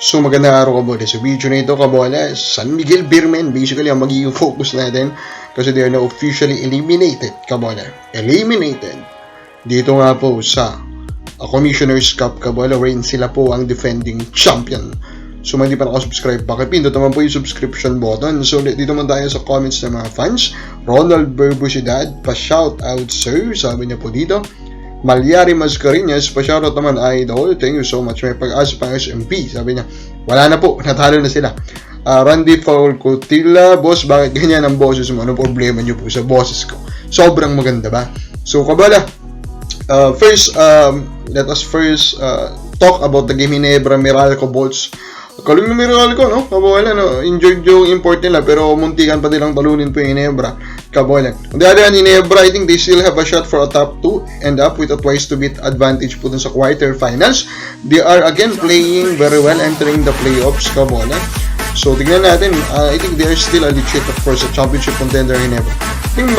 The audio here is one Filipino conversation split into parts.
So magandang araw kabola. Sa video na ito kabola, San Miguel Beermen basically ang magiging focus natin kasi they are now officially eliminated kabola. Eliminated dito nga po sa Commissioner's Cup kabola wherein sila po ang defending champion. So hindi pa nakasubscribe, pakipindot naman po yung subscription button. So dito man tayo sa comments ng mga fans. Ronald Berbusidad, pa-shout out sir, sabi niya po dito. Malyari Mascareñas, pa-shoutout naman idol, thank you so much. May pag-asa pang SMP, sabi niya, wala na po, natalo na sila. Randy Falcotilla, boss, bakit ganyan ang boses mo? Ano problema niyo po sa boses ko? Sobrang maganda ba? So, kabala, let us first talk about the game Ginebra Meralco Bolts. Kaling na Meralco, no? Kabala, no? Enjoyed yung import nila, pero muntikan pa nilang talunin po yung Ginebra. Kabala. On the other hand, Ginebra, I think they still have a shot for a top 2 and up with a twice to beat advantage po dun sa quarterfinals. They are again playing very well, entering the playoffs, Kabala. So, tignan natin. I think they are still a legit, of course, a championship contender in Ginebra. I think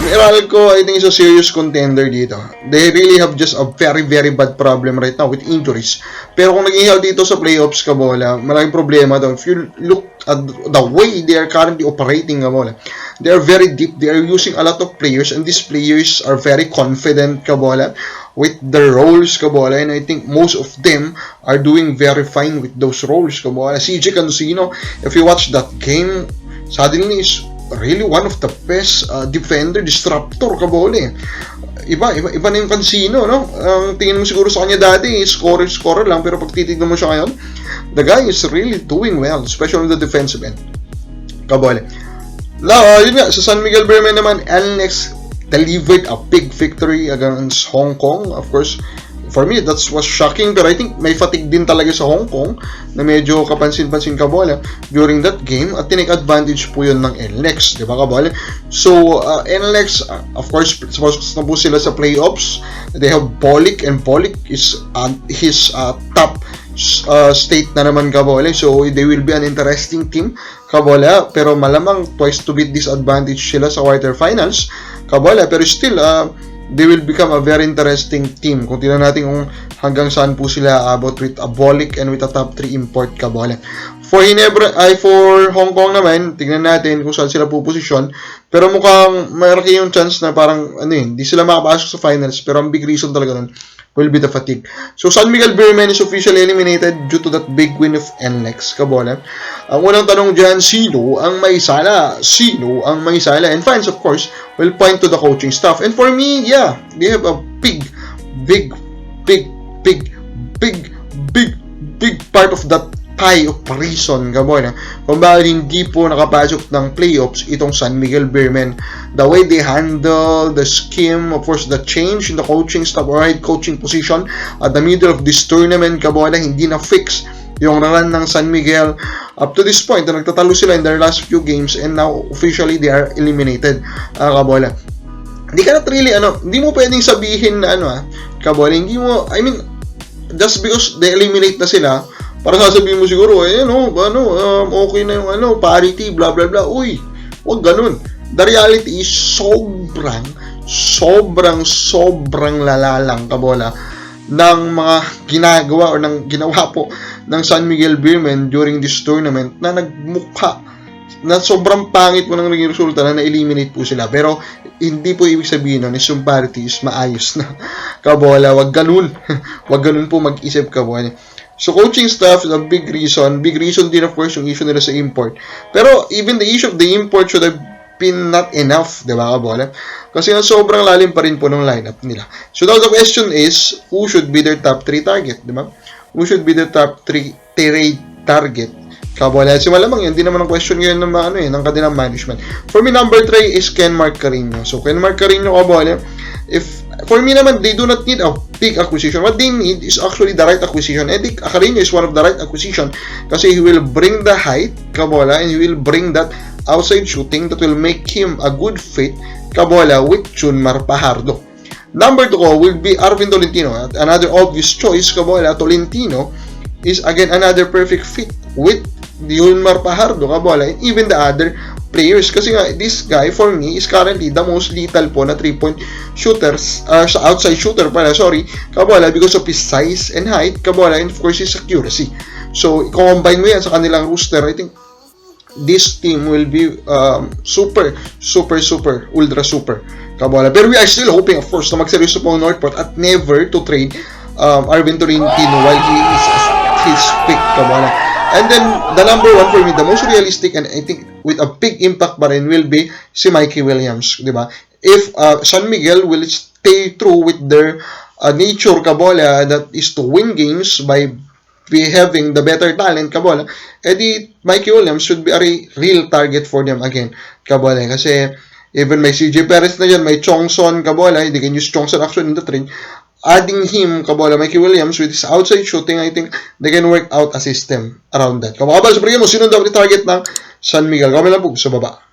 Meralco, I think is a serious contender dito. They really have just a very, very bad problem right now with injuries. Pero kung nag-ihaw dito sa playoffs, Kabola, malaking problema daw. If you look at the way they are currently operating, Kabola, they are very deep. They are using a lot of players, and these players are very confident, Kabola, with their roles, Kabola, and I think most of them are doing very fine with those roles, Kabola. CJ Cancino, if you watch that game, suddenly is really one of the best defender, disruptor, Kabola. Iba na yung Cancino, no? Tingin mo siguro sa kanya dati, scorer lang, pero pag titignan mo siya ngayon, the guy is really doing well, especially on the defensive end, Kabola. Yun nga, sa San Miguel Beermen naman, LNX delivered a big victory against Hong Kong. Of course, for me, that was shocking, pero I think may fatigue din talaga sa Hong Kong na medyo kapansin-pansin, Kabola, during that game, at tinake advantage po yun ng NLEX, di ba, Kabola? So, NLEX, of course, supposed na po sila sa playoffs. They have Bolik, and Bolik is his top state na naman, Kabola. So, they will be an interesting team, Kabola, pero malamang twice to beat disadvantage sila sa quarterfinals, Kabola, pero still, they will become a very interesting team. Kung tingnan natin kung hanggang saan po sila abot with a Bolik and with a top 3 import, Kabola. For Hong Kong naman, tingnan natin kung saan sila puposisyon. Pero mukhang malaki yung chance na parang hindi sila makapasok sa finals, pero ang big reason talaga nun will be the fatigue. So, San Miguel Beermen is officially eliminated due to that big win of NLEX, Kabola. Ang unang tanong dyan, sino ang may sala? Sino ang may sala? And fans, of course, will point to the coaching staff. And for me, yeah, they have a big part of that pie of reason, Kabola, kung bakit hindi po nakapasok ng playoffs itong San Miguel Beermen. The way they handle the scheme, of course, the change in the coaching staff or head coaching position at the middle of this tournament, Kabola, hindi na fix yung run ng San Miguel up to this point na nagtatalo sila in their last few games, and now officially they are eliminated, Kabola. Hindi ka not really, hindi mo pwedeng sabihin na Kabola, hindi mo, I mean, just because they eliminate na sila, para sasabihin mo siguro, okay na yung parity, blah blah blah. Uy, wag ganun. The reality is sobrang lala lang, Kabola, ng mga ginagawa or ng ginawa po ng San Miguel Beermen during this tournament na nagmukha na sobrang pangit po ng naging resulta na na-eliminate po sila. Pero hindi po ibig sabihin nun is yung parity is maayos na, Kabola. Wag ganun. Wag ganun po mag-isip, Kabola. So, coaching staff is a big reason. Big reason din, of course, yung issue nila sa import. Pero, even the issue of the import should have been not enough, di ba, Kabola? Kasi sobrang lalim pa rin po ng lineup nila. So, now the question is, who should be their top 3 target, di ba? Who should be their top 3 trade target, Kabola? Kasi malamang yan, hindi naman ang question ngayon ng ng kanilang management. For me, number 3 is Ken Marcareño. So, Ken Marcareño, Kabola, for me naman, they do not need a big acquisition. What they need is actually the right acquisition. I think Marcareño is one of the right acquisition kasi he will bring the height, Kabola, and he will bring that outside shooting that will make him a good fit, Kabola, with Junmar Fajardo. Number 2 will be Arvin Tolentino. Another obvious choice, Kabola. Tolentino is again another perfect fit with Junmar Fajardo, Kabola, and even the other players. Kasi nga, this guy, for me, is currently the most lethal po na 3-point shooters, sa outside shooter pala, sorry, kabola, because of his size and height, kabola, and of course, his accuracy. So, i-combine mo yan sa kanilang rooster, I think, this team will be super, ultra super, kabola. Pero we are still hoping, of course, na magseryoso po ang Northport at never to trade Arvin Tolentino while he is at his peak, kabola. And then, the number one for me, the most realistic and I think with a big impact pa rin will be si Mikey Williams, di ba? If San Miguel will stay true with their nature, kabola, that is to win games by having the better talent, kabola, edi Mikey Williams should be a real target for them again, kabola. Kasi even may CJ Perez na yan, may Chongson, kabola, they can use Chongson actually in the trade. Adding him, kabola, Mikey Williams with his outside shooting, I think they can work out a system around that. Kabola, sabihin mo, sino dapat i-target ng San Miguel? Kami lang po sa baba.